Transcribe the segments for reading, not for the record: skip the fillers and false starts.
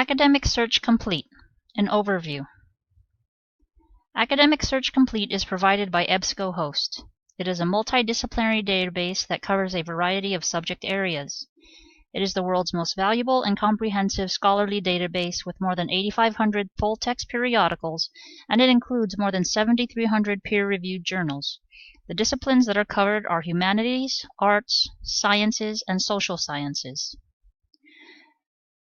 Academic Search Complete, an overview. Academic Search Complete is provided by EBSCOhost. It is a multidisciplinary database that covers a variety of subject areas. It is the world's most valuable and comprehensive scholarly database with more than 8,500 full-text periodicals, and it includes more than 7,300 peer-reviewed journals. The disciplines that are covered are humanities, arts, sciences, and social sciences.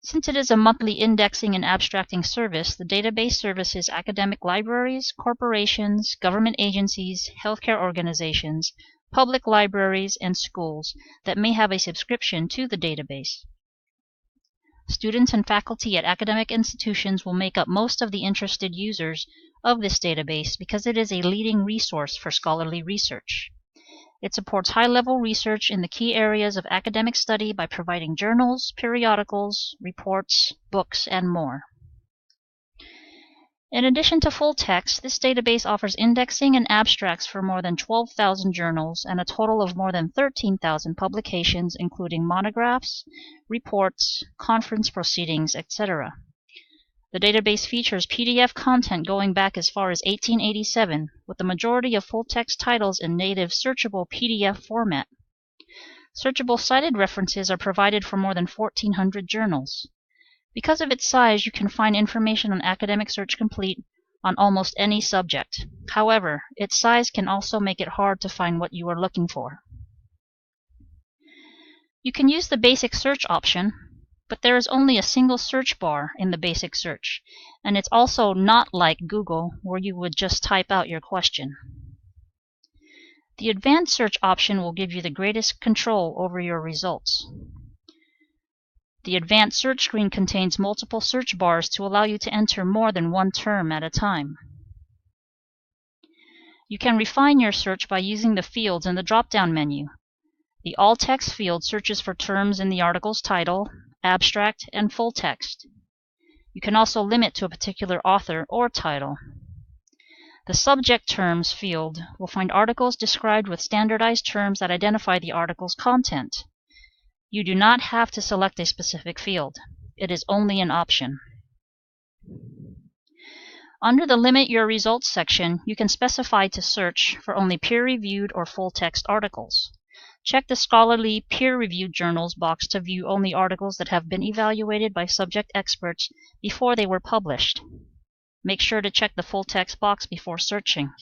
Since it is a monthly indexing and abstracting service, the database services academic libraries, corporations, government agencies, healthcare organizations, public libraries, and schools that may have a subscription to the database. Students and faculty at academic institutions will make up most of the interested users of this database because it is a leading resource for scholarly research. It supports high-level research in the key areas of academic study by providing journals, periodicals, reports, books, and more. In addition to full text, this database offers indexing and abstracts for more than 12,000 journals and a total of more than 13,000 publications, including monographs, reports, conference proceedings, etc. The database features PDF content going back as far as 1887, with the majority of full-text titles in native searchable PDF format. Searchable cited references are provided for more than 1,400 journals. Because of its size, you can find information on Academic Search Complete on almost any subject. However, its size can also make it hard to find what you are looking for. You can use the basic search option, but there is only a single search bar in the basic search, and it's also not like Google, where you would just type out your question. The advanced search option will give you the greatest control over your results. The advanced search screen contains multiple search bars to allow you to enter more than one term at a time. You can refine your search by using the fields in the drop-down menu. The All Text field searches for terms in the article's title, abstract, and full text. You can also limit to a particular author or title. The Subject Terms field will find articles described with standardized terms that identify the article's content. You do not have to select a specific field. It is only an option. Under the Limit Your Results section, you can specify to search for only peer-reviewed or full-text articles. Check the Scholarly Peer-Reviewed Journals box to view only articles that have been evaluated by subject experts before they were published. Make sure to check the full-text box before searching.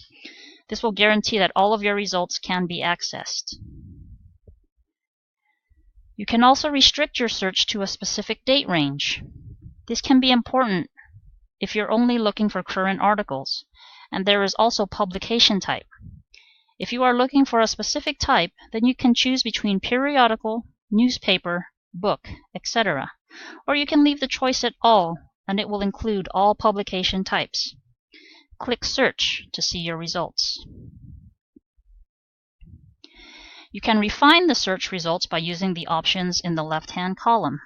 This will guarantee that all of your results can be accessed. You can also restrict your search to a specific date range. This can be important if you're only looking for current articles, and there is also publication type. If you are looking for a specific type, then you can choose between periodical, newspaper, book, etc. Or you can leave the choice at all, and it will include all publication types. Click Search to see your results. You can refine the search results by using the options in the left-hand column.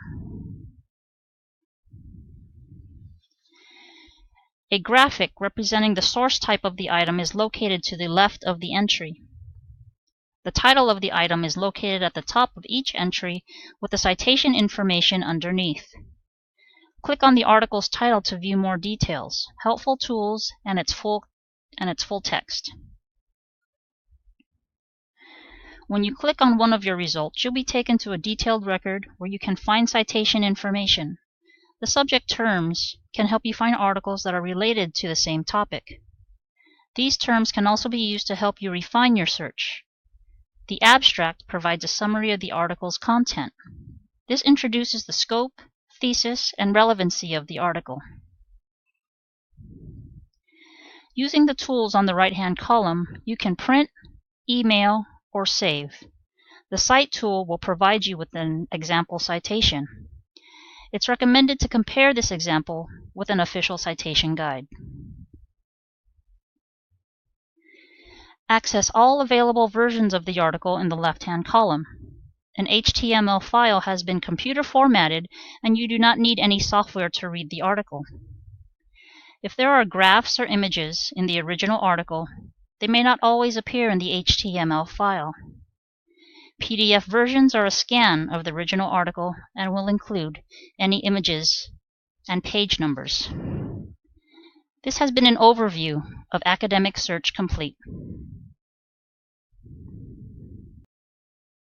A graphic representing the source type of the item is located to the left of the entry. The title of the item is located at the top of each entry with the citation information underneath. Click on the article's title to view more details, helpful tools, and its full text. When you click on one of your results, you'll be taken to a detailed record where you can find citation information. The subject terms can help you find articles that are related to the same topic. These terms can also be used to help you refine your search. The abstract provides a summary of the article's content. This introduces the scope, thesis, and relevancy of the article. Using the tools on the right-hand column, you can print, email, or save. The Cite tool will provide you with an example citation. It's recommended to compare this example with an official citation guide. Access all available versions of the article in the left-hand column. An HTML file has been computer formatted, and you do not need any software to read the article. If there are graphs or images in the original article, they may not always appear in the HTML file. PDF versions are a scan of the original article and will include any images and page numbers. This has been an overview of Academic Search Complete.